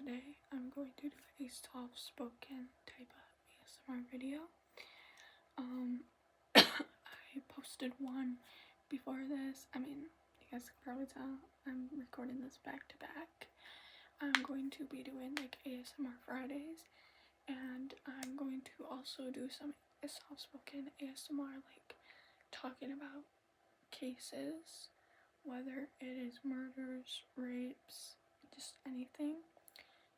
today I'm going to do a soft-spoken type of ASMR video. I posted one before this. I mean, you guys can probably tell I'm recording this back to back. I'm going to be doing like ASMR Fridays, and I'm going to also do some soft-spoken ASMR, like talking about cases, whether it is murders, rapes, just anything.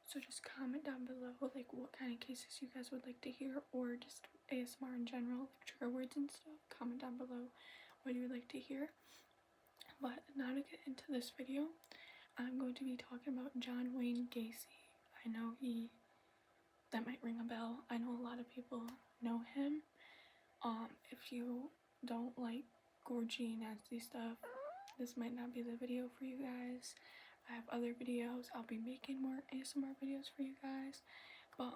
So just comment down below like what kind of cases you guys would like to hear, or just ASMR in general, like trigger words and stuff. Comment down below what you would like to hear. But now to get into this video, I'm going to be talking about John Wayne Gacy. I know that might ring a bell. I know a lot of people know him. If you don't like gorgy, nasty stuff, this might not be the video for you guys. I have other videos. I'll be making more ASMR videos for you guys. But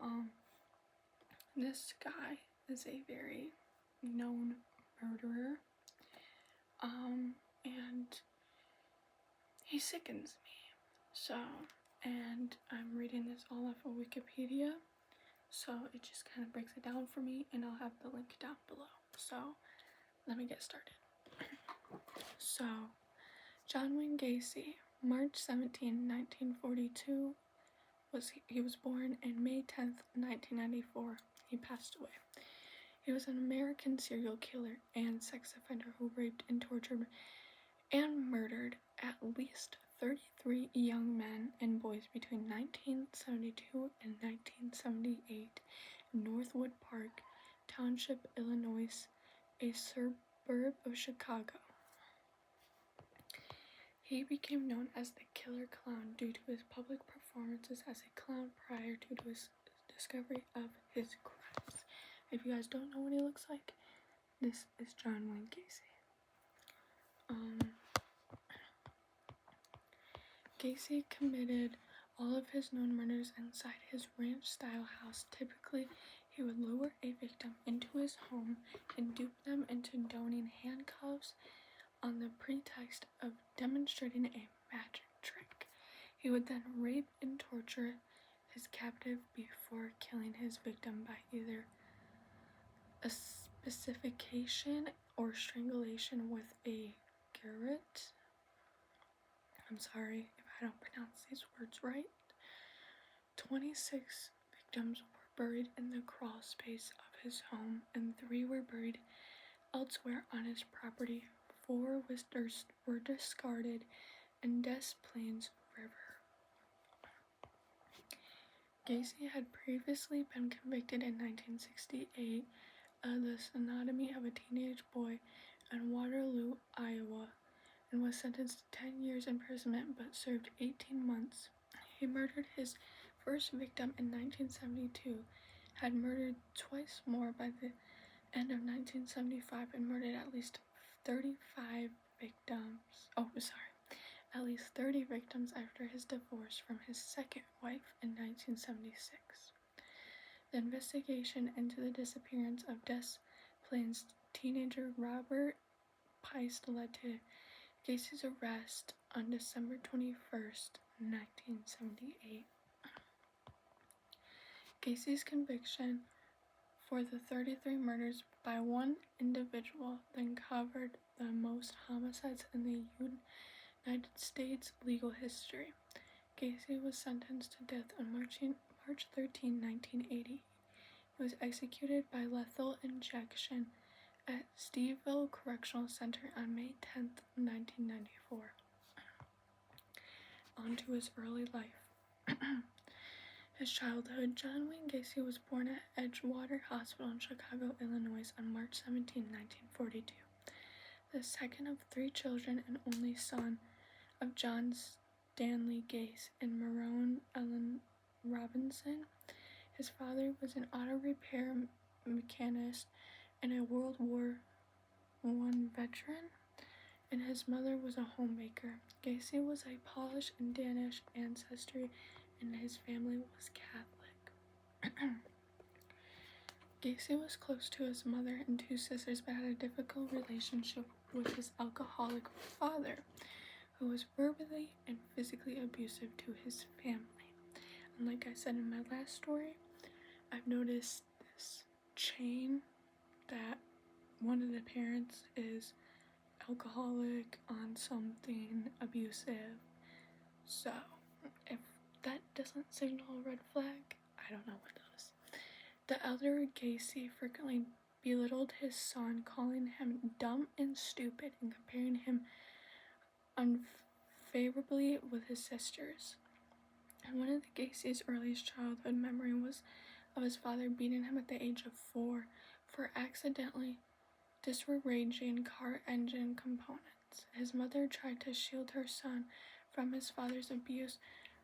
this guy is a very known murderer. And he sickens me. So, and I'm reading this all off of Wikipedia. So it just kind of breaks it down for me, and I'll have the link down below. So let me get started. So, John Wayne Gacy, March 17, 1942, he was born, and May 10th, 1994, he passed away. He was an American serial killer and sex offender who raped and tortured and murdered at least 33 young men and boys between 1972 and 1978 in Northwood Park Township, Illinois, a suburb of Chicago. He became known as the Killer Clown due to his public performances as a clown prior to his discovery of his crimes. If you guys don't know what he looks like, this is John Wayne Gacy. Gacy committed all of his known murders inside his ranch-style house. Typically, he would lure a victim into his home and dupe them into donning handcuffs on the pretext of demonstrating a magic trick. He would then rape and torture his captive before killing his victim by either asphyxiation or strangulation with a garrote. I'm sorry if I don't pronounce these words right. 26 victims were buried in the crawl space of his home, and 3 were buried elsewhere on his property. 4 were discarded in Des Plaines River. Gacy had previously been convicted in 1968 of the sodomy of a teenage boy in Waterloo, Iowa, and was sentenced to 10 years imprisonment but served 18 months. He murdered his first victim in 1972, had murdered twice more by the end of 1975, and murdered at least 35 victims. At least 30 victims after his divorce from his second wife in 1976. The investigation into the disappearance of Des Plaines teenager Robert Pice led to Gacy's arrest on December 21st, 1978. Gacy's conviction for the 33 murders by one individual then covered the most homicides in the United States legal history. Gacy was sentenced to death on March 13, 1980. He was executed by lethal injection at Steveville Correctional Center on May 10, 1994. On to his early life. His childhood. John Wayne Gacy was born at Edgewater Hospital in Chicago, Illinois on March 17, 1942. The second of 3 children and only son of John Stanley Gacy and Marone Ellen Robinson. His father was an auto repair mechanist and a World War I veteran, and his mother was a homemaker. Gacy was a Polish and Danish ancestry, and his family was Catholic. Gacy was close to his mother and 2 sisters, but had a difficult relationship with his alcoholic father, who was verbally and physically abusive to his family. And like I said in my last story, I've noticed this chain that one of the parents is alcoholic, on something abusive. So if that doesn't signal a red flag, I don't know what does. The elder Gacy frequently belittled his son, calling him dumb and stupid and comparing him unfavorably with his sisters. And one of the Gacy's earliest childhood memory was of his father beating him at the age of 4 for accidentally disarranging car engine components. His mother tried to shield her son from his father's abuse,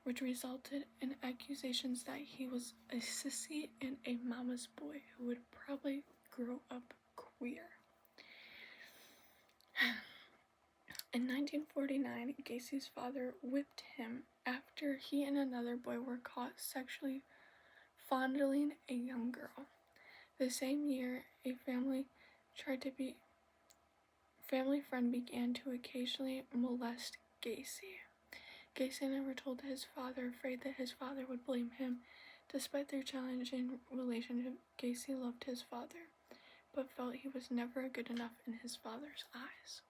which resulted in accusations that he was a sissy and a mama's boy who would probably grow up queer. In 1949, Gacy's father whipped him after he and another boy were caught sexually fondling a young girl. The same year, a family friend began to occasionally molest Gacy. Gacy never told his father, afraid that his father would blame him. Despite their challenging relationship, Gacy loved his father, but felt he was never good enough in his father's eyes.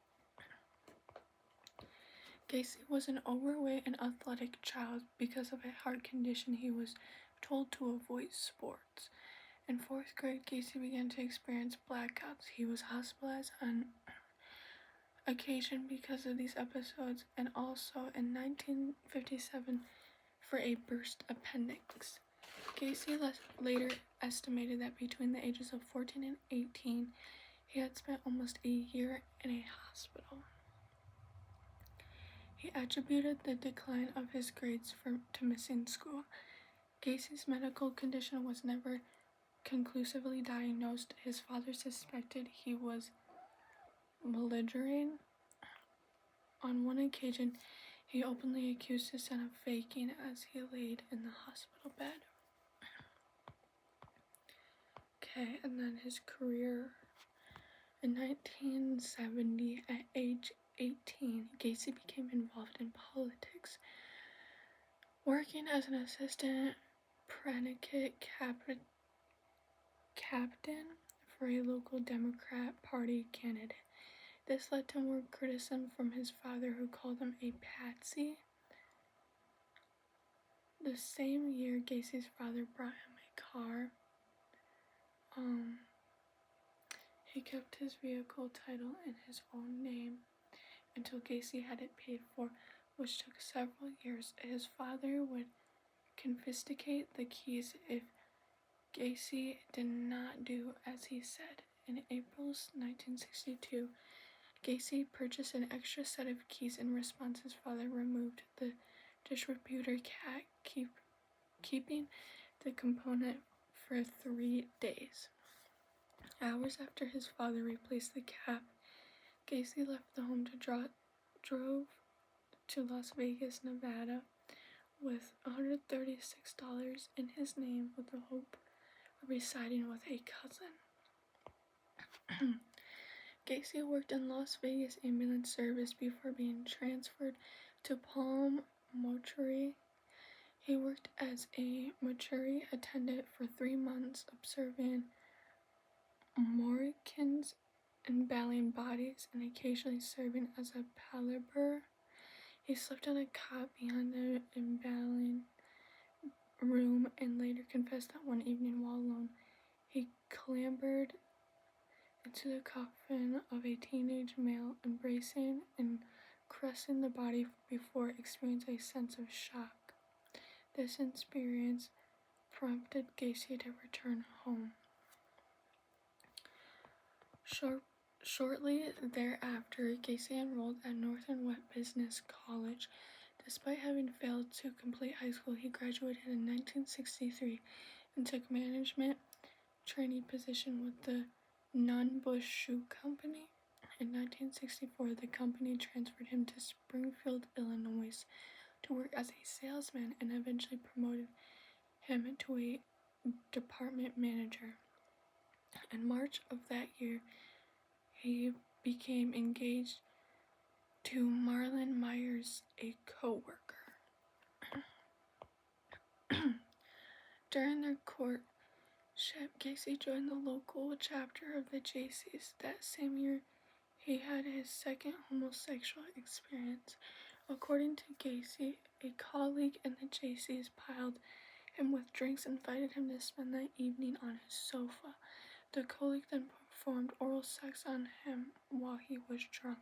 Gacy was an overweight and athletic child. Because of a heart condition, he was told to avoid sports. In 4th grade, Gacy began to experience blackouts. He was hospitalized on occasion because of these episodes, and also in 1957 for a burst appendix. Gacy later estimated that between the ages of 14 and 18, he had spent almost a year in a hospital. He attributed the decline of his grades to missing school. Gacy's medical condition was never conclusively diagnosed. His father suspected he was malingering. On one occasion, he openly accused his son of faking as he laid in the hospital bed. Okay, and then his career. In 1970, at age 18, Gacy became involved in politics, working as an assistant predicate captain for a local Democrat Party candidate. This led to more criticism from his father, who called him a patsy. The same year, Gacy's father brought him a car. He kept his vehicle title in his own name until Gacy had it paid for, which took several years. His father would confiscate the keys if Gacy did not do as he said. In April 1962, Gacy purchased an extra set of keys in response. His father removed the distributor cat, keeping the component for 3 days. Hours after his father replaced the cap, Gacy left the home to drove to Las Vegas, Nevada, with $136 in his name, with the hope of residing with a cousin. Gacy worked in Las Vegas ambulance service before being transferred to Palm Mortuary. He worked as a mortuary attendant for 3 months, observing Moricans embalming bodies and occasionally serving as a pallbearer. He slept on a cot behind the embalming room and later confessed that one evening while alone, he clambered into the coffin of a teenage male, embracing and caressing the body before experiencing a sense of shock. This experience prompted Gacy to return home. Shortly thereafter, Gacy enrolled at Northern Wet Business College. Despite having failed to complete high school, he graduated in 1963 and took management trainee position with the Nunn-Bush Shoe Company. In 1964, the company transferred him to Springfield, Illinois, to work as a salesman and eventually promoted him to a department manager. In March of that year, he became engaged to Marlon Myers, a co-worker. During their courtship, Gacy joined the local chapter of the Jaycees. That same year, he had his second homosexual experience. According to Gacy, a colleague in the Jaycees piled him with drinks and invited him to spend that evening on his sofa. The colleague then performed oral sex on him while he was drunk.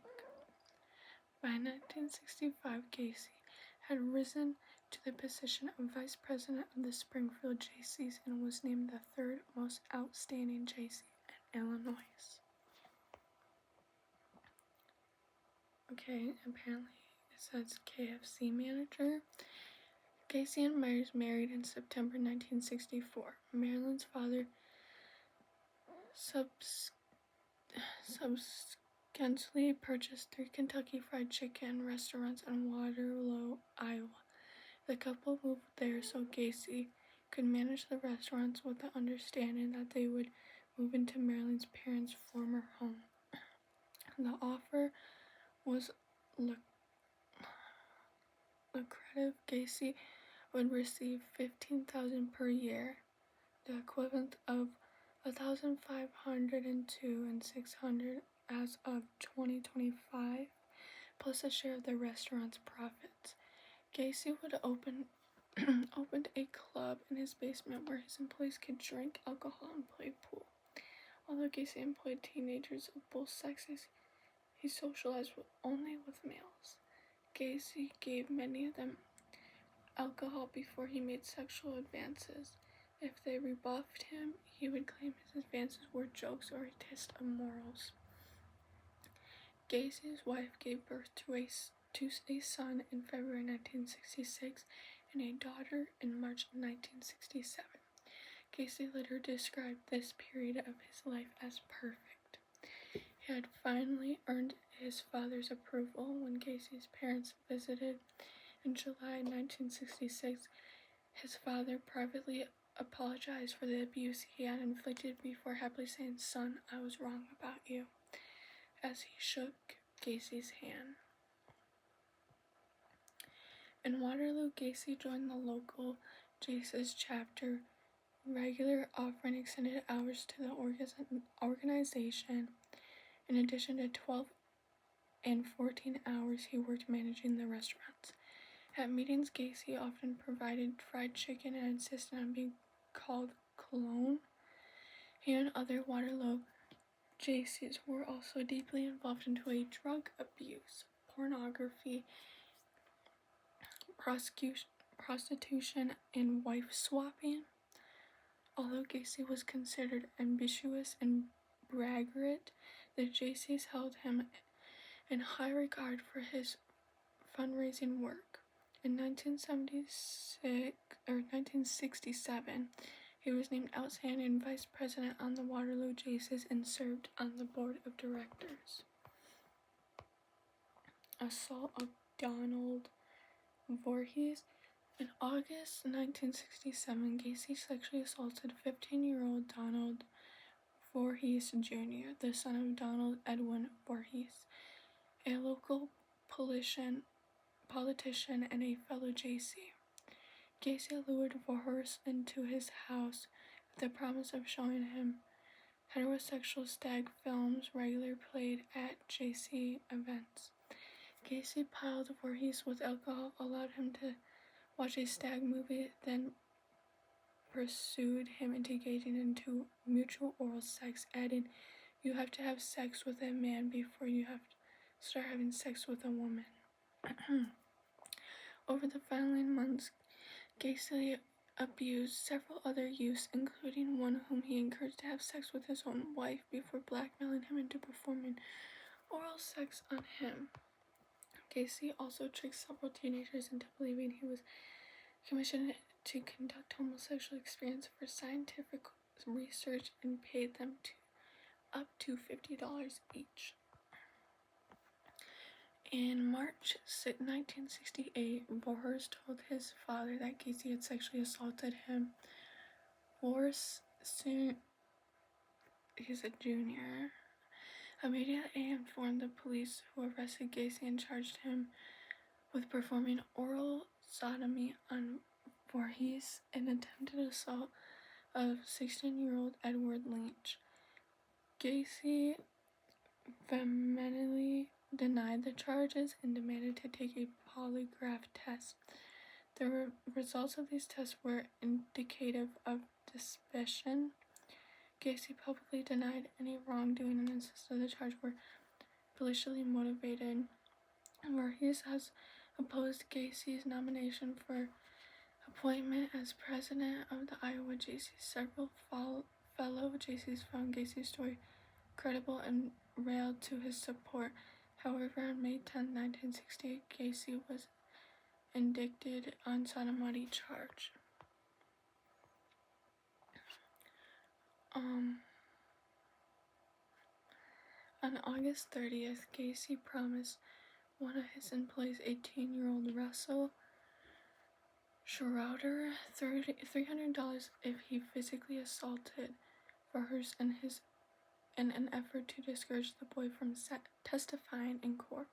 By 1965, Gacy had risen to the position of vice president of the Springfield Jaycees and was named the third most outstanding Jaycee in Illinois. Okay, apparently it says KFC manager. Gacy and Myers married in September 1964. Marilyn's father subsequently purchased 3 Kentucky Fried Chicken restaurants in Waterloo, Iowa. The couple moved there so Gacy could manage the restaurants with the understanding that they would move into Marilyn's parents' former home. The offer was lucrative. Gacy would receive $15,000 per year, the equivalent of $1,502 and $600 as of 2025, plus a share of the restaurant's profits. Gacy would opened a club in his basement where his employees could drink alcohol and play pool. Although Gacy employed teenagers of both sexes, he socialized only with males. Gacy gave many of them alcohol before he made sexual advances. If they rebuffed him, he would claim his advances were jokes or a test of morals. Gacy's wife gave birth to a son in February 1966 and a daughter in March 1967. Gacy later described this period of his life as perfect. He had finally earned his father's approval when Gacy's parents visited in July 1966. His father privately apologized for the abuse he had inflicted before happily saying, "Son, I was wrong about you," as he shook Gacy's hand. In Waterloo, Gacy joined the local Jaycees chapter, regular offering extended hours to the organization. In addition to 12 and 14 hours he worked managing the restaurants. At meetings, Gacy often provided fried chicken and insisted on being called cologne. He and other Waterloo Jaycees were also deeply involved into a drug abuse, pornography, prostitution, and wife swapping. Although Gacy was considered ambitious and braggart, the Jaycees held him in high regard for his fundraising work. In 1967, he was named outstanding vice president on the Waterloo Jaycees and served on the board of directors. Assault of Donald Voorhees. In August 1967, Gacy sexually assaulted 15-year-old Donald Voorhees Jr., the son of Donald Edwin Voorhees, a local politician and a fellow Jaycee. Gacy lured Voorhees into his house with the promise of showing him heterosexual stag films regularly played at Jaycee events. Gacy piled Voorhees with alcohol, allowed him to watch a stag movie, then pursued him into engaging into mutual oral sex, adding, "You have to have sex with a man before you have to start having sex with a woman." Over the following months, Gacy abused several other youths, including one whom he encouraged to have sex with his own wife before blackmailing him into performing oral sex on him. Gacy also tricked several teenagers into believing he was commissioned to conduct homosexual experience for scientific research and paid them up to $50 each. In March 1968, Voorhees told his father that Gacy had sexually assaulted him. Voorhees, he's a junior, immediately informed the police, who arrested Gacy and charged him with performing oral sodomy on Voorhees an attempted assault of 16-year-old Edward Lynch. Gacy vehemently denied the charges and demanded to take a polygraph test. The results of these tests were indicative of suspicion. Gacy publicly denied any wrongdoing and insisted the charges were politically motivated. Voorhees has opposed Gacy's nomination for appointment as president of the Iowa Jaycees. Several fellow Jaycees found Gacy's story credible and railed to his support. However, on May 10, 1968, Gacy was indicted on sodomy charge. On August 30th, Gacy promised one of his employees, 18-year-old Russell Schroeder, $300 if he physically assaulted Voorhees in an effort to discourage the boy from testifying in court.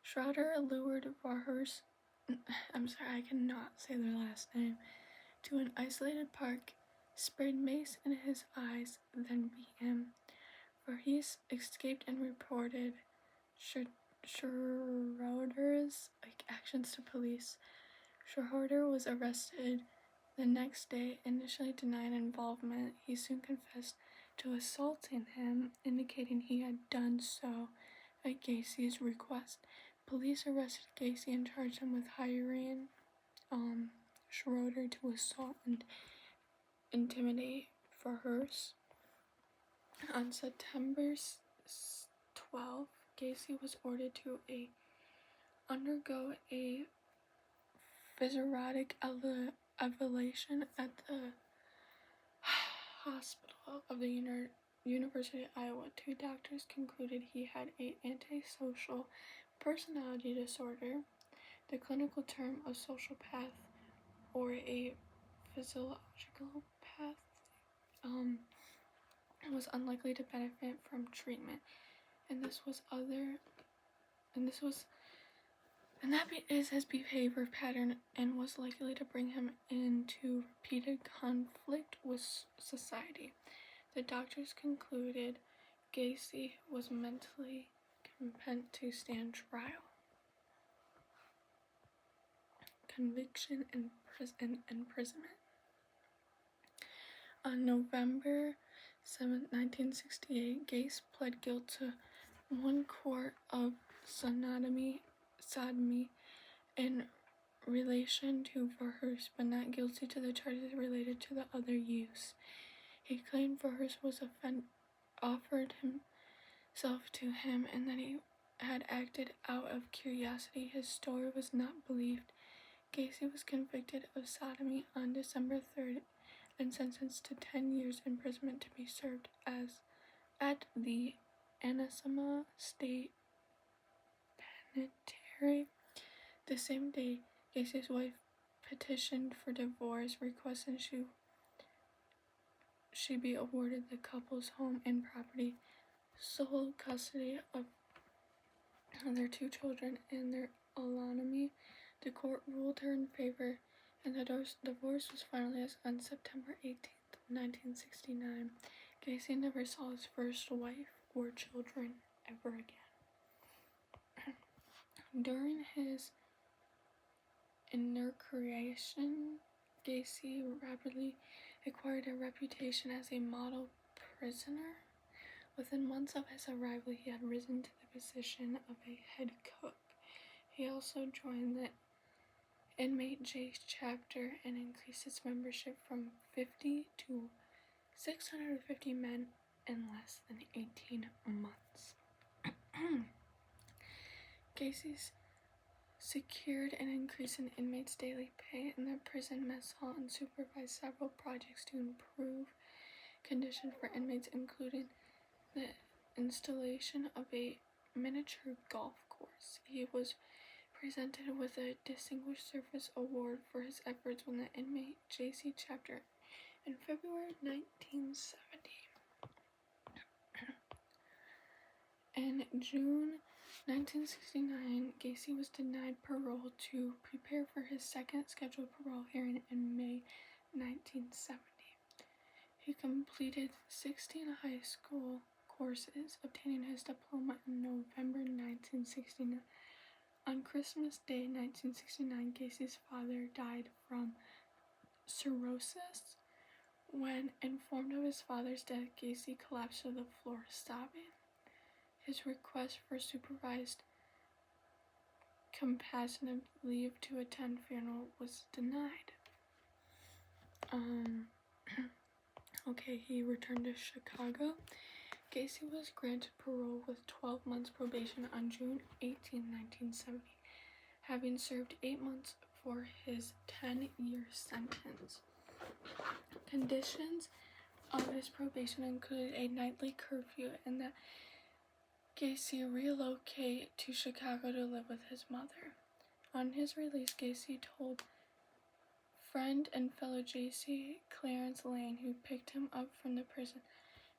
Schroeder lured Voorhees, I cannot say their last name, to an isolated park, sprayed mace in his eyes, then beat him. Voorhees escaped and reported Schroeder's actions to police. Schroeder was arrested the next day, initially denying involvement. He soon confessed to assaulting him, indicating he had done so at Gacy's request. Police arrested Gacy and charged him with hiring Schroeder to assault and intimidate Voorhees. On September 12th, Gacy was ordered to undergo a physiologic evaluation at the hospital of the University of Iowa. Two doctors concluded he had an antisocial personality disorder, the clinical term a sociopath or a physiological path, was unlikely to benefit from treatment, and that is his behavior pattern and was likely to bring him into repeated conflict with society. The doctors concluded Gacy was mentally competent to stand trial. Conviction and imprisonment. On November 7, 1968, Gacy pled guilty to 1 quart of sodomy in relation to Voorhees, but not guilty to the charges related to the other use. He claimed Voorhees was offered himself to him and that he had acted out of curiosity. His story was not believed. Gacy was convicted of sodomy on December 3rd and sentenced to 10 years imprisonment to be served at the Anasazi State Penitentiary. The same day, Gacy's wife petitioned for divorce, requesting she be awarded the couple's home and property, sole custody of their 2 children, and their autonomy. The court ruled her in favor, and the divorce was finalized on September 18th, 1969. Gacy never saw his first wife or children ever again. During his incarceration, Gacy rapidly acquired a reputation as a model prisoner. Within months of his arrival, he had risen to the position of a head cook. He also joined the Inmate J chapter and increased its membership from 50 to 650 men in less than 18 months. Gacy's secured an increase in inmates' daily pay in the prison mess hall and supervised several projects to improve conditions for inmates, including the installation of a miniature golf course. He was presented with a Distinguished Service Award for his efforts when the Inmate JC chapter in February 1970. In June 1969, Gacy was denied parole to prepare for his second scheduled parole hearing in May 1970. He completed 16 high school courses, obtaining his diploma in November 1969. On Christmas Day 1969, Gacy's father died from cirrhosis. When informed of his father's death, Gacy collapsed to the floor, sobbing. His request for supervised compassionate leave to attend funeral was denied. He returned to Chicago. Gacy was granted parole with 12 months probation on June 18, 1970, having served 8 months for his 10-year sentence. Conditions of his probation included a nightly curfew and that Gacy relocate to Chicago to live with his mother. On his release, Gacy told friend and fellow JC Clarence Lane, who picked him up from the prison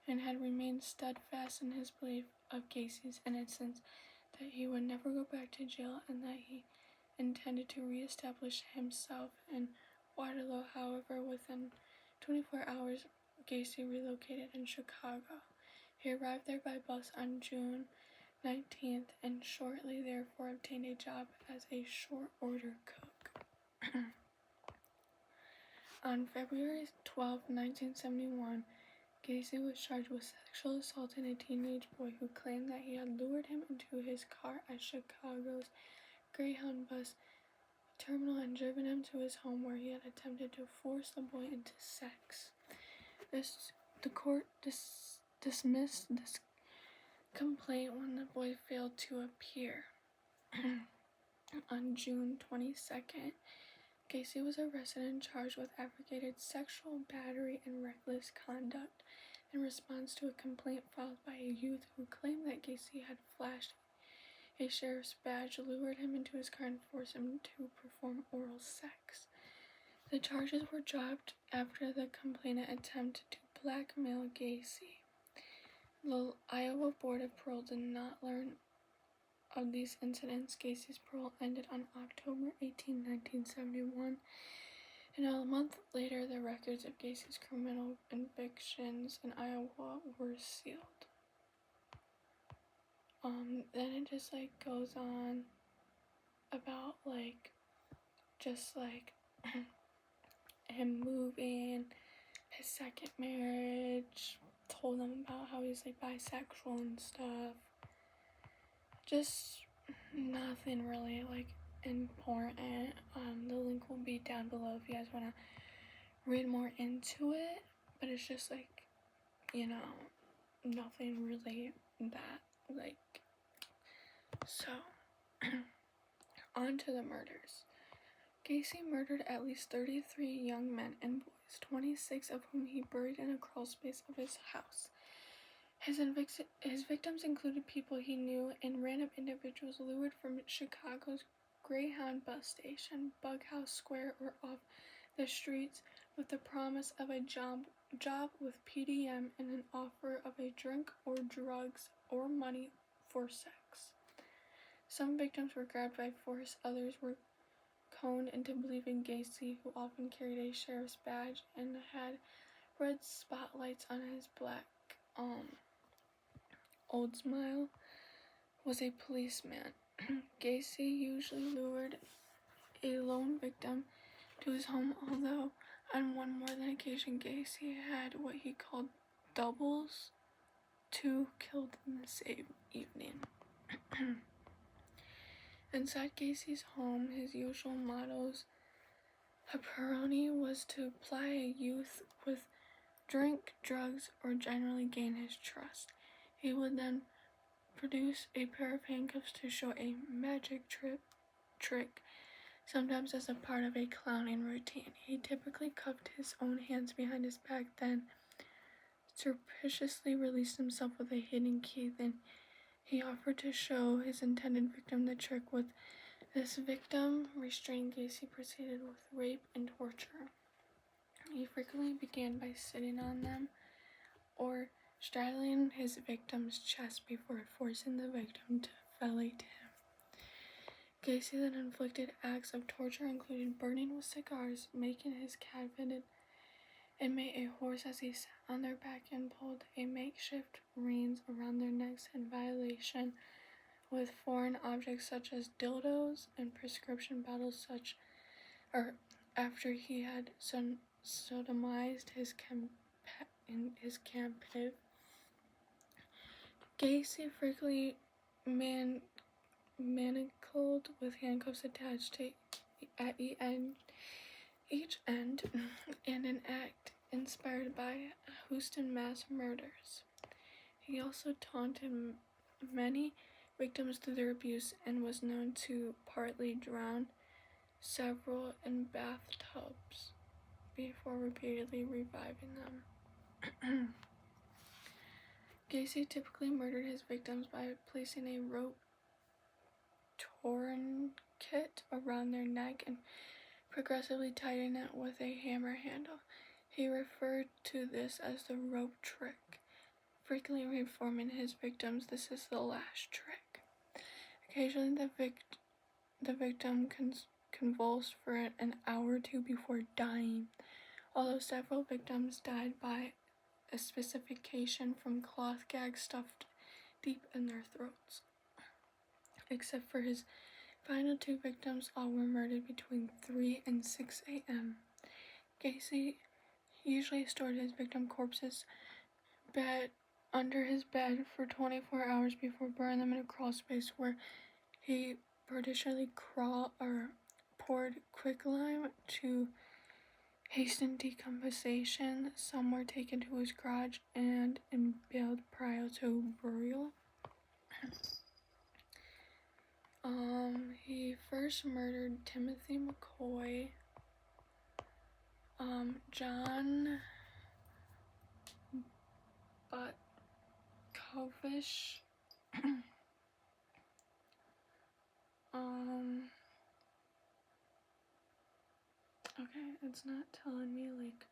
and had remained steadfast in his belief of Gacy's innocence, that he would never go back to jail and that he intended to reestablish himself in Waterloo. However, within 24 hours, Gacy relocated in Chicago. He arrived there by bus on June 19th and shortly thereafter obtained a job as a short order cook. On February 12, 1971, Gacy was charged with sexual assaulting a teenage boy who claimed that he had lured him into his car at Chicago's Greyhound bus terminal and driven him to his home, where he had attempted to force the boy into sex. The court dismissed this complaint when the boy failed to appear. On June 22nd, Gacy was arrested and charged with aggravated sexual battery and reckless conduct in response to a complaint filed by a youth who claimed that Gacy had flashed a sheriff's badge, lured him into his car, and forced him to perform oral sex. The charges were dropped after the complainant attempted to blackmail Gacy. The Iowa Board of Parole did not learn of these incidents. Gacy's parole ended on October 18, 1971, and a month later, the records of Gacy's criminal convictions in Iowa were sealed. Then it just goes on about him moving, his second marriage, told them about how he's bisexual and stuff. Just nothing really important. The link will be down below if you guys want to read more into it, but it's just nothing really that so on to the murders. Gacy murdered at least 33 young men and boys, 26 of whom he buried in a crawl space of his house. His victims included people he knew and random individuals lured from Chicago's Greyhound bus station, Bughouse Square, or off the streets with the promise of a job with PDM and an offer of a drink or drugs or money for sex. Some victims were grabbed by force, others were conned into believing Gacy, who often carried a sheriff's badge and had red spotlights on his black Oldsmobile, was a policeman. Gacy usually lured a lone victim to his home, although on one more than occasion Gacy had what he called doubles, 2 killed in the same evening. Inside Gacy's home, his usual modus operandi was to ply a youth with drink, drugs, or generally gain his trust. He would then produce a pair of handcuffs to show a magic trick, sometimes as a part of a clowning routine. He typically cuffed his own hands behind his back, then surreptitiously released himself with a hidden key. Then he offered to show his intended victim the trick. With this victim restrained, Gacy proceeded with rape and torture. He frequently began by sitting on them or straddling his victim's chest before forcing the victim to valet to him. Gacy then inflicted acts of torture, including burning with cigars, making his captive inmate a horse as he sat on their back and pulled a makeshift reins around their necks in violation with foreign objects such as dildos and prescription bottles after he had sodomized his captive. Gacy frequently manacled with handcuffs attached to at each end in an act inspired by Houston mass murders. He also taunted many victims through their abuse and was known to partly drown several in bathtubs before repeatedly reviving them. Gacy typically murdered his victims by placing a rope tourniquet around their neck and progressively tightening it with a hammer handle. He referred to this as the rope trick, frequently informing his victims this is the last trick. Occasionally the victim convulsed for an hour or two before dying, although several victims died by asphyxiation from cloth gags stuffed deep in their throats. Except for his final two victims, all were murdered between 3 and 6 a.m. Gacy usually stored his victim corpses under his bed for 24 hours before burning them in a crawl space where he partially poured quicklime to hasten decomposition. Some were taken to his garage and impaled prior to burial. He first murdered Timothy McCoy, John Butkovish, okay, it's not telling me like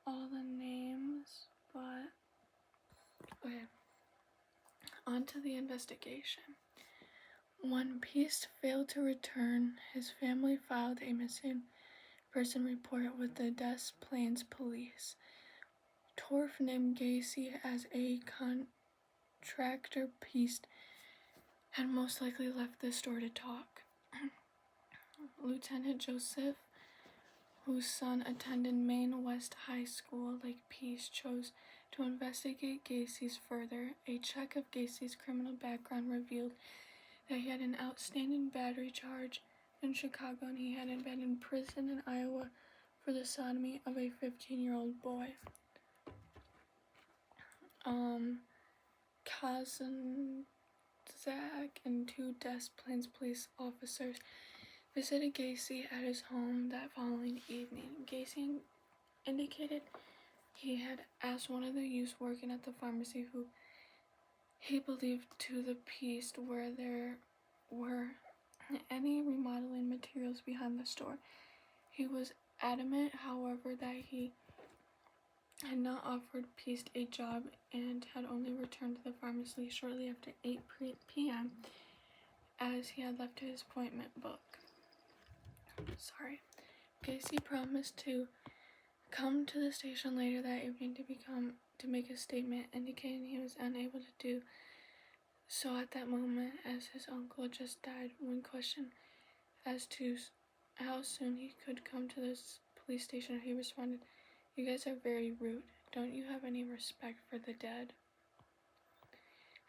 all the names, but okay. On to the investigation. When Peace failed to return, his family filed a missing person report with the Des Plaines police. Torf named Gacy as a contractor. Peace had most likely left the store to talk. Lieutenant Joseph, whose son attended Maine West High School like Peace, chose to investigate Gacy's further. A check of Gacy's criminal background revealed that he had an outstanding battery charge in Chicago and he had been in prison in Iowa for the sodomy of a 15-year-old boy. Kazanzak and two Des Plaines police officers visited Gacy at his home that following evening. Gacy indicated he had asked one of the youths working at the pharmacy who he believed to the Peace where there were any remodeling materials behind the store. He was adamant, however, that he had not offered Peace a job and had only returned to the pharmacy shortly after 8 p.m. as he had left his appointment book. Gacy promised to come to the station later that evening to make a statement, indicating he was unable to do so at that moment as his uncle just died. When questioned as to how soon he could come to this police station, he responded, "You guys are very rude. Don't you have any respect for the dead?"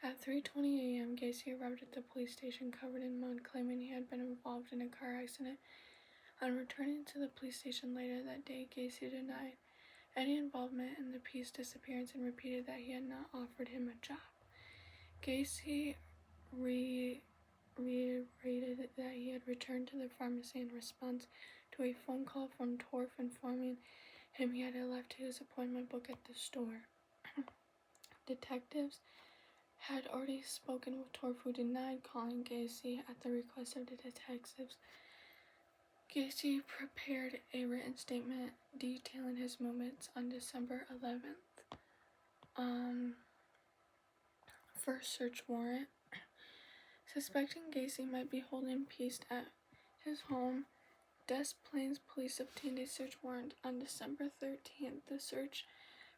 At 3:20 a.m., Gacy arrived at the police station covered in mud, claiming he had been involved in a car accident. On returning to the police station later that day, Gacy denied any involvement in the Peace disappearance and repeated that he had not offered him a job. Gacy reiterated that he had returned to the pharmacy in response to a phone call from Torf informing him he had left his appointment book at the store. Detectives had already spoken with Torf, who denied calling Gacy at the request of the detectives. Gacy prepared a written statement detailing his movements on December 11th. first search warrant. Suspecting Gacy might be holding peace at his home, Des Plaines police obtained a search warrant on December 13th. The search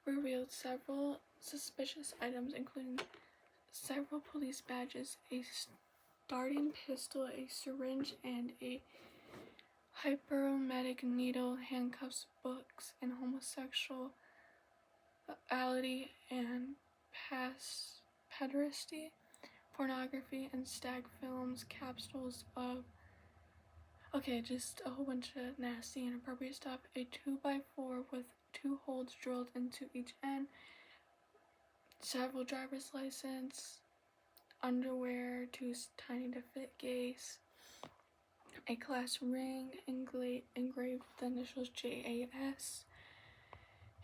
revealed several suspicious items, including several police badges, a starting pistol, a syringe, and a hypermetic needle, handcuffs, books, and homosexuality and pederasty, pornography, and stag films, capsules of just a whole bunch of nasty, inappropriate stuff, a 2x4 with 2 holes drilled into each end, several driver's license, underwear too tiny to fit Gace, a glass ring engraved with the initials JAS,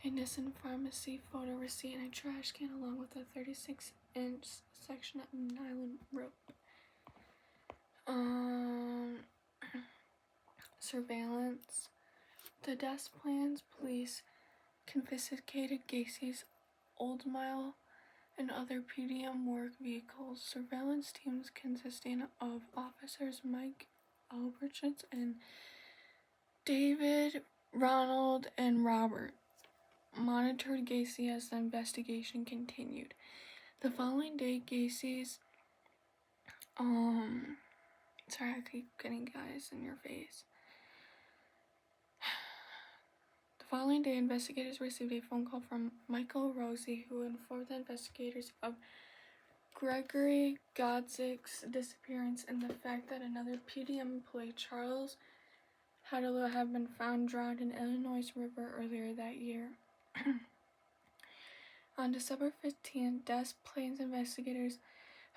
a Nissan Pharmacy photo receipt, and a trash can, along with a 36-inch section of nylon rope. Surveillance. The Des Plaines police confiscated Gacy's Oldsmobile and other PDM work vehicles. Surveillance teams consisting of officers Mike Albertschutz and David, Ronald, and Robert monitored Gacy as the investigation continued. The following day, Gacy's sorry, I keep getting guys in your face. The following day, investigators received a phone call from Michael Rosie, who informed the investigators of Gregory Godzik disappearance and the fact that another PDM employee, Charles Hadalou, had been found drowned in Illinois River earlier that year. On December 15th, Des Plaines investigators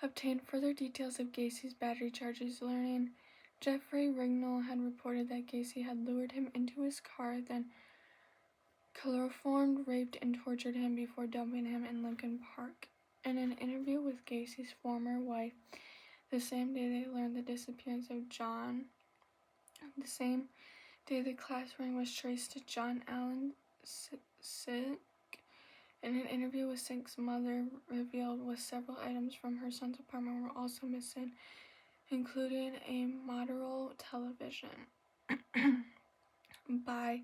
obtained further details of Gacy's battery charges, learning Jeffrey Rignall had reported that Gacy had lured him into his car, then chloroformed, raped, and tortured him before dumping him in Lincoln Park. In an interview with Gacy's former wife, the same day they learned the disappearance of John, the same day the class ring was traced to John Allen Sick. In an interview with Sick's mother, revealed with several items from her son's apartment were also missing, including a Motorola television. By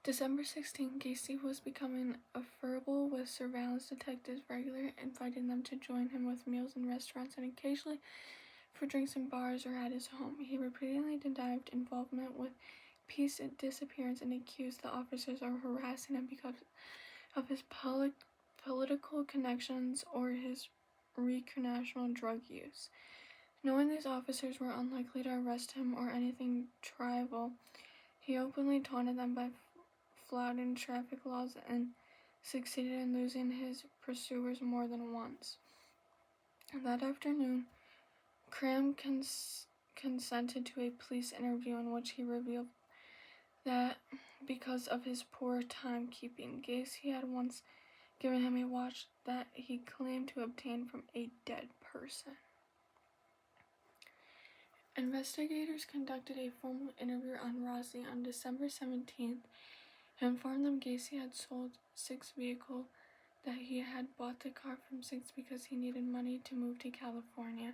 December 16th, Gacy was becoming affable with surveillance detectives, regularly inviting them to join him with meals in restaurants and occasionally for drinks in bars or at his home. He repeatedly denied involvement with Peace's disappearance and accused the officers of harassing him because of his political connections or his recreational drug use. Knowing these officers were unlikely to arrest him or anything trivial, he openly taunted them by flouting traffic laws and succeeded in losing his pursuers more than once. That afternoon, Cram consented to a police interview in which he revealed that because of his poor timekeeping, Gacy had once given him a watch that he claimed to obtain from a dead person. Investigators conducted a formal interview on Rossi on December 17th and informed them Gacy had sold Sick's vehicle, that he had bought the car from Six because he needed money to move to California,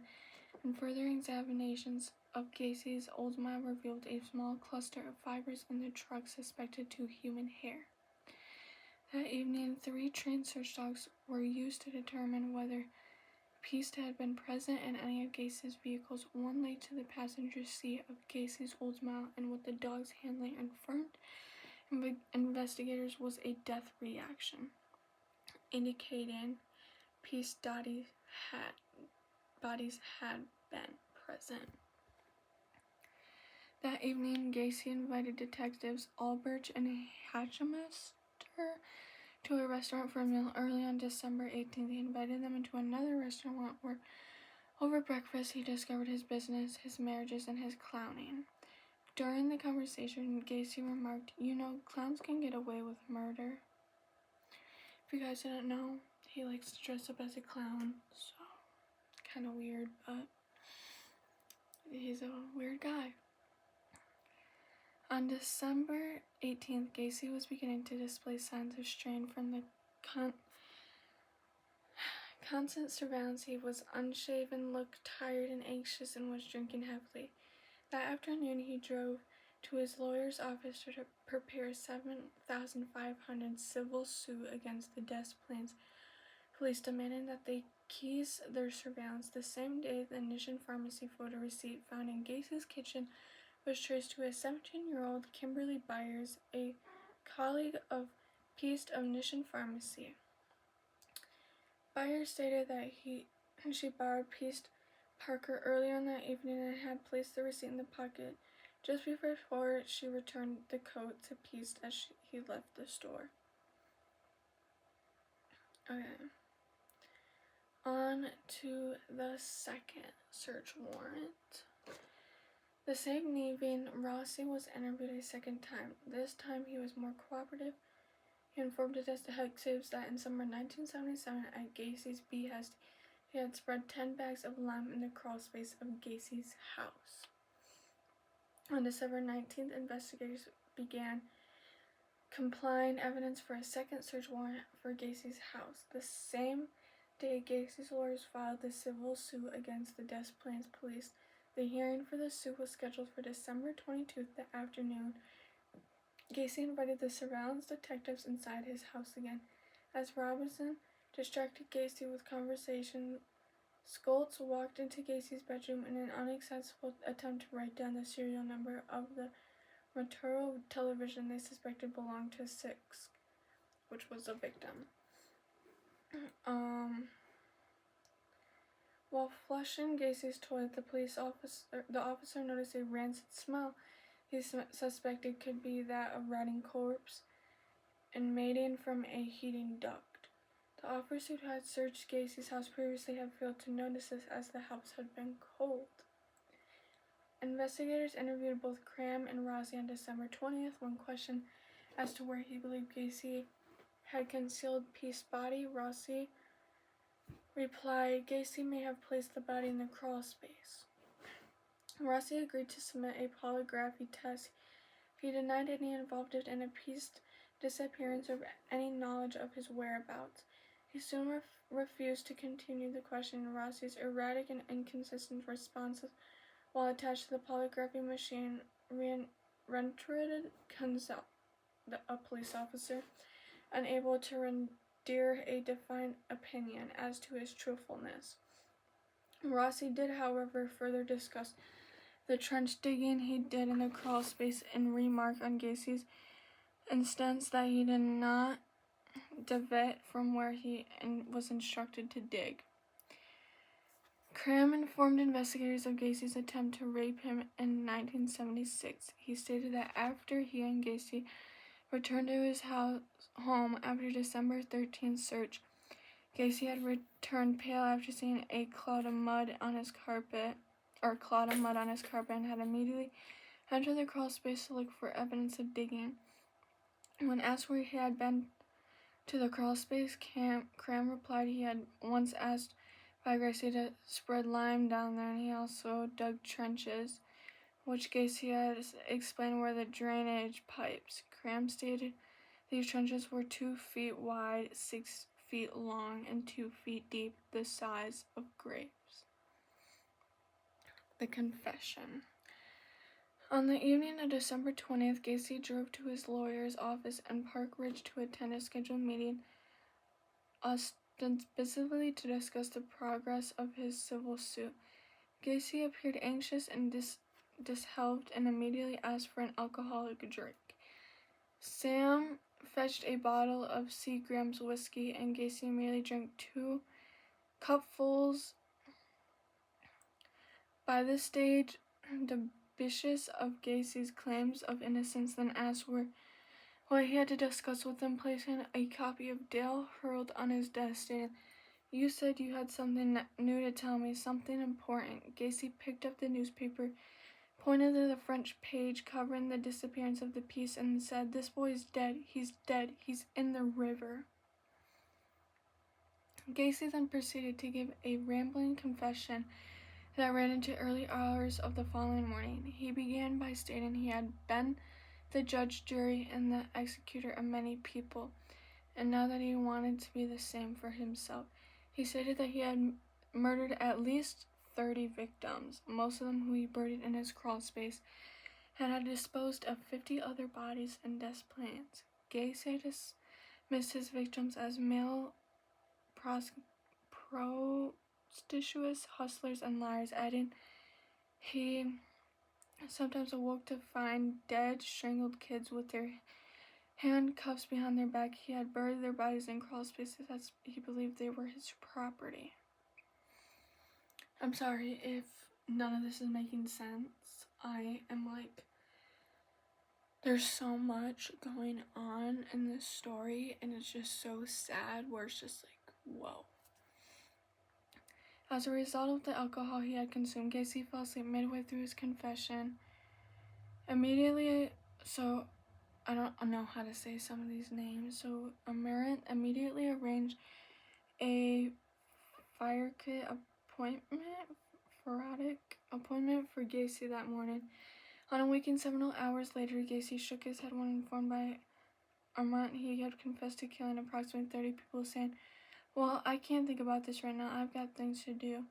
and further examinations of Gacy's Oldsmobile revealed a small cluster of fibers in the truck suspected to human hair. That evening, 3 trained search dogs were used to determine whether Peace had been present in any of Gacy's vehicles. One lay to the passenger seat of Gacy's Oldsmobile, and what the dog's handling informed investigators was a death reaction, indicating Peace's bodies had been present. That evening, Gacy invited detectives Albrecht and Hatchmaster to a restaurant for a meal early on December 18th. He invited them into another restaurant where, over breakfast, he discovered his business, his marriages, and his clowning. During the conversation, Gacy remarked, "You know, clowns can get away with murder." If you guys didn't know, he likes to dress up as a clown, so kind of weird, but he's a weird guy. On December 18th, Gacy was beginning to display signs of strain from the constant surveillance. He was unshaven, looked tired and anxious, and was drinking heavily. That afternoon, he drove to his lawyer's office to prepare a $7,500 civil suit against the Des Plaines police, demanding that they cease their surveillance. The same day, the Mission Pharmacy photo receipt found in Gacy's kitchen was traced to a 17-year-old Kimberly Byers, a colleague of Peast of Mission Pharmacy. Byers stated that she borrowed Peast Parker earlier in that evening and had placed the receipt in the pocket just before she returned the coat to Peast as he left the store. Okay. On to the second search warrant. The same evening, Rossi was interviewed a second time. This time he was more cooperative. He informed detectives that in summer 1977, at Gacy's behest, he had spread 10 bags of lime in the crawl space of Gacy's house. On December 19th, investigators began complying evidence for a second search warrant for Gacy's house. The same day, Gacy's lawyers filed the civil suit against the Des Plaines police. The hearing for the suit was scheduled for December 22nd, the afternoon. Gacy invited the surveillance detectives inside his house again. As Robinson distracted Gacy with conversation, Schultz walked into Gacy's bedroom in an unsuccessful attempt to write down the serial number of the Motorola television they suspected belonged to Sickens, which was the victim. While flushing Gacy's toilet, the officer noticed a rancid smell he suspected could be that of rotting corpse emanating from a heating duct. The officers who had searched Gacy's house previously had failed to notice this as the house had been cold. Investigators interviewed both Cram and Rossi on December 20th. When questioned as to where he believed Gacy had concealed Peast's body, Rossi replied, "Gacy may have placed the body in the crawl space." Rossi agreed to submit a polygraphy test. He denied any involvement in a Peast disappearance or any knowledge of his whereabouts. He soon refused to continue the questioning. Rossi's erratic and inconsistent responses while attached to the polygraphy machine rendered Kunzel, a police officer, unable to render a defined opinion as to his truthfulness. Rossi did, however, further discuss the trench digging he did in the crawl space and remark on Gacy's instance that he did not deviate from where he was instructed to dig. Cram informed investigators of Gacy's attempt to rape him in 1976. He stated that after he and Gacy returned to his home after December 13th search, Gacy had returned pale after seeing a cloud of mud on his carpet, and had immediately entered the crawl space to look for evidence of digging. When asked where he had been to the crawl space, Cram replied he had once asked by Gacy to spread lime down there, and he also dug trenches, which Gacy had explained were the drainage pipes. Cram stated these trenches were 2 feet wide, 6 feet long, and 2 feet deep, the size of grapes. The confession. On the evening of December 20th, Gacy drove to his lawyer's office in Park Ridge to attend a scheduled meeting, ostensibly to discuss the progress of his civil suit. Gacy appeared anxious and disheveled and immediately asked for an alcoholic drink. Sam fetched a bottle of Seagram's whiskey, and Gacy immediately drank 2 cupfuls. By this stage, dubious of Gacy's claims of innocence, then asked what he had to discuss with him, placing a copy of Dale Hurled on his desk, stating, "You said you had something new to tell me, something important." Gacy picked up the newspaper, pointed to the front page covering the disappearance of the piece, and said, "This boy's dead. He's dead. He's in the river." Gacy then proceeded to give a rambling confession that ran into early hours of the following morning. He began by stating he had been the judge, jury, and the executor of many people, and now that he wanted to be the same for himself. He stated that he had murdered at least 30 victims, most of them who he buried in his crawl space, and had disposed of 50 other bodies in plants. Gacy dismissed his victims as male prostitutes, hustlers, and liars, adding he sometimes awoke to find dead, strangled kids with their handcuffs behind their back. He had buried their bodies in crawl spaces as he believed they were his property. I'm sorry if none of this is making sense. I am like, there's so much going on in this story, and it's just so sad where it's just like, whoa. As a result of the alcohol he had consumed, Gacy fell asleep midway through his confession. Immediately I don't know how to say some of these names. So Amarant immediately arranged a fire kit appointment for Gacy that morning. On a weekend, several hours later, Gacy shook his head when informed by Amarant he had confessed to killing approximately 30 people, saying, "Well, I can't think about this right now. I've got things to do."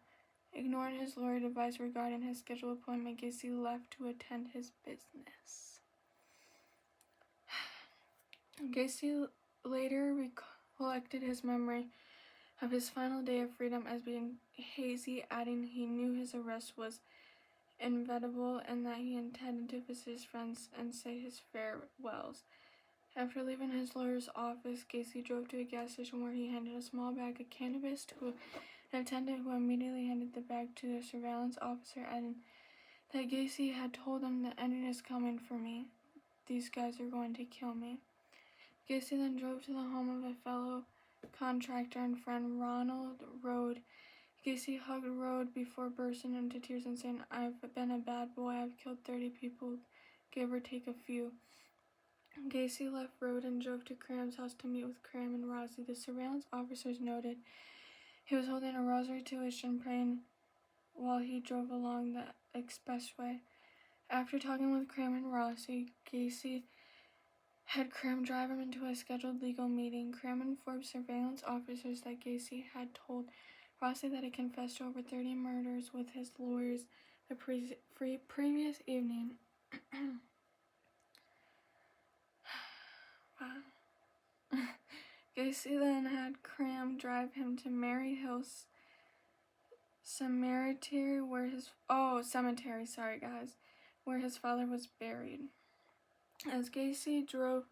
Ignoring his lawyer advice regarding his scheduled appointment, Gacy left to attend his business. Gacy later recollected his memory of his final day of freedom as being hazy, adding he knew his arrest was inevitable and that he intended to visit his friends and say his farewells. After leaving his lawyer's office, Gacy drove to a gas station where he handed a small bag of cannabis to an attendant, who immediately handed the bag to the surveillance officer, adding that Gacy had told them the ending is coming for me. These guys are going to kill me. Gacy then drove to the home of a fellow contractor and friend, Ronald Rode. Gacy hugged Rode before bursting into tears and saying, "I've been a bad boy. I've killed 30 people, give or take a few." Gacy left Rode and drove to Cram's house to meet with Cram and Rossi. The surveillance officers noted he was holding a rosary to his chin, praying while he drove along the expressway. After talking with Cram and Rossi, Gacy had Cram drive him into a scheduled legal meeting. Cram informed surveillance officers that Gacy had told Rossi that he confessed to over 30 murders with his lawyers the previous evening. Wow. Gacy then had Cram drive him to Mary Hill's cemetery where his father was buried. As Gacy drove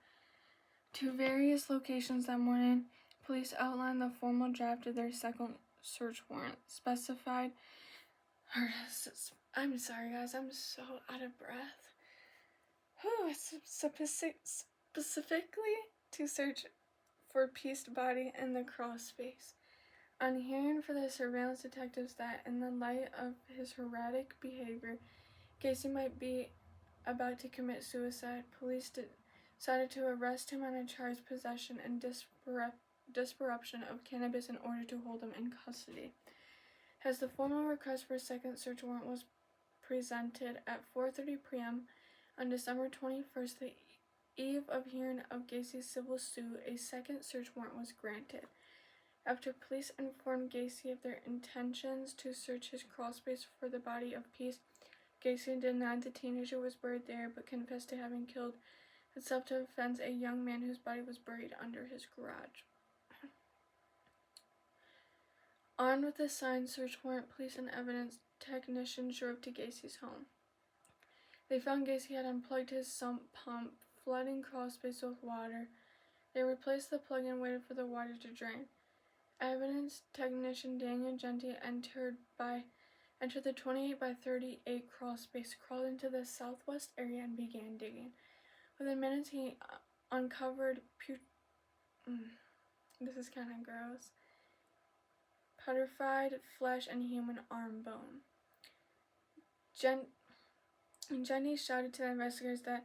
to various locations that morning, police outlined the formal draft of their second search warrant. I'm sorry guys, I'm so out of breath. Specifically to search for pieced body in the crawl space. On hearing from the surveillance detectives that, in the light of his erratic behavior, Gacy might be about to commit suicide, police decided to arrest him on a charge of possession and disruption of cannabis in order to hold him in custody. As the formal request for a second search warrant was presented at 4:30 p.m. on December 21st, the eve of hearing of Gacy's civil suit, a second search warrant was granted. After police informed Gacy of their intentions to search his crawl space for the body of Peace, Gacy denied the teenager was buried there, but confessed to having killed in self-defense a young man whose body was buried under his garage. Armed with a signed search warrant, police and evidence technicians drove to Gacy's home. They found Gacy had unplugged his sump pump, flooding crawl space with water. They replaced the plug and waited for the water to drain. Evidence technician Daniel Genti entered the 28 by 38 crawl space, crawled into the southwest area, and began digging. Within minutes, he uncovered this is kind of gross. Putrefied flesh and human arm bone. Jenny shouted to the investigators that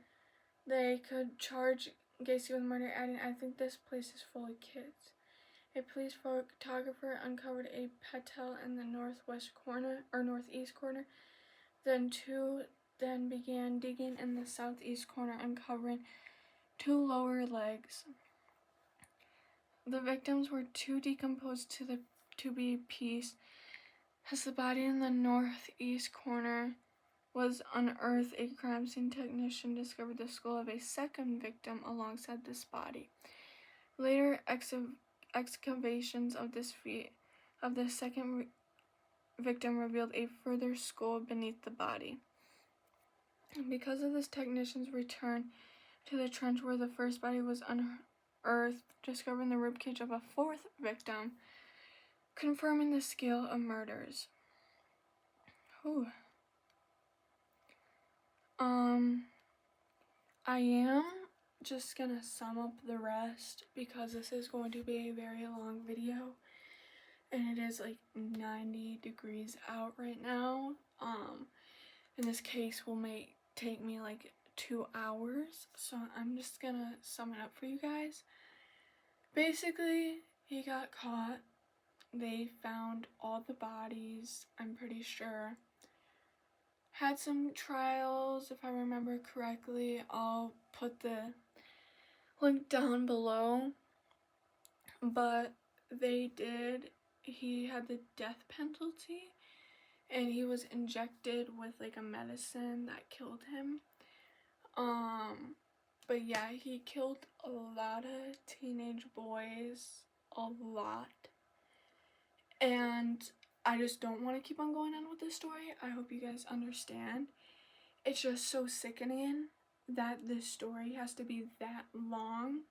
they could charge Gacy with murder, adding, "I think this place is full of kids." A police photographer uncovered a petal in the northeast corner. Then began digging in the southeast corner, uncovering 2 lower legs. The victims were too decomposed to to be peace, as the body in the northeast corner was unearthed, a crime scene technician discovered the skull of a second victim alongside this body. Later excavations of the second victim revealed a further skull beneath the body. And because of this, technicians returned to the trench where the first body was unearthed, discovering the ribcage of a fourth victim, confirming the scale of murders. Ooh. I am just gonna sum up the rest because this is going to be a very long video, and it is like 90 degrees out right now. And this case will take me like 2 hours, so I'm just gonna sum it up for you guys. Basically, he got caught. They found all the bodies, I'm pretty sure. Had some trials, if I remember correctly. I'll put the link down below. But he had the death penalty, and he was injected with like a medicine that killed him. But yeah, he killed a lot of teenage boys, a lot. And I just don't want to keep on going on with this story. I hope you guys understand. It's just so sickening that this story has to be that long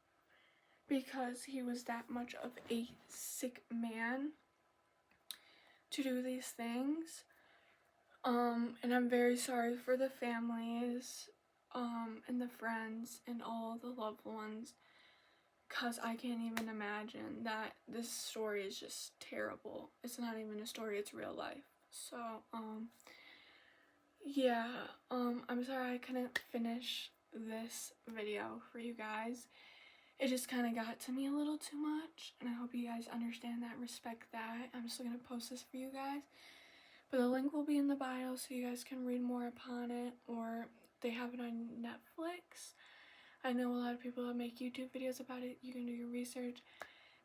because he was that much of a sick man to do these things. And I'm very sorry for the families, and the friends and all the loved ones, because I can't even imagine that this story is just terrible. It's not even a story, it's real life. So, yeah, I'm sorry I couldn't finish this video for you guys. It just kind of got to me a little too much, and I hope you guys understand that, respect that. I'm still going to post this for you guys, but the link will be in the bio so you guys can read more upon it, or they have it on Netflix. I know a lot of people that make YouTube videos about it. You can do your research.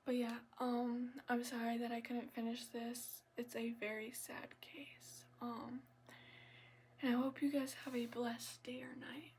But yeah, I'm sorry that I couldn't finish this. It's a very sad case. And I hope you guys have a blessed day or night.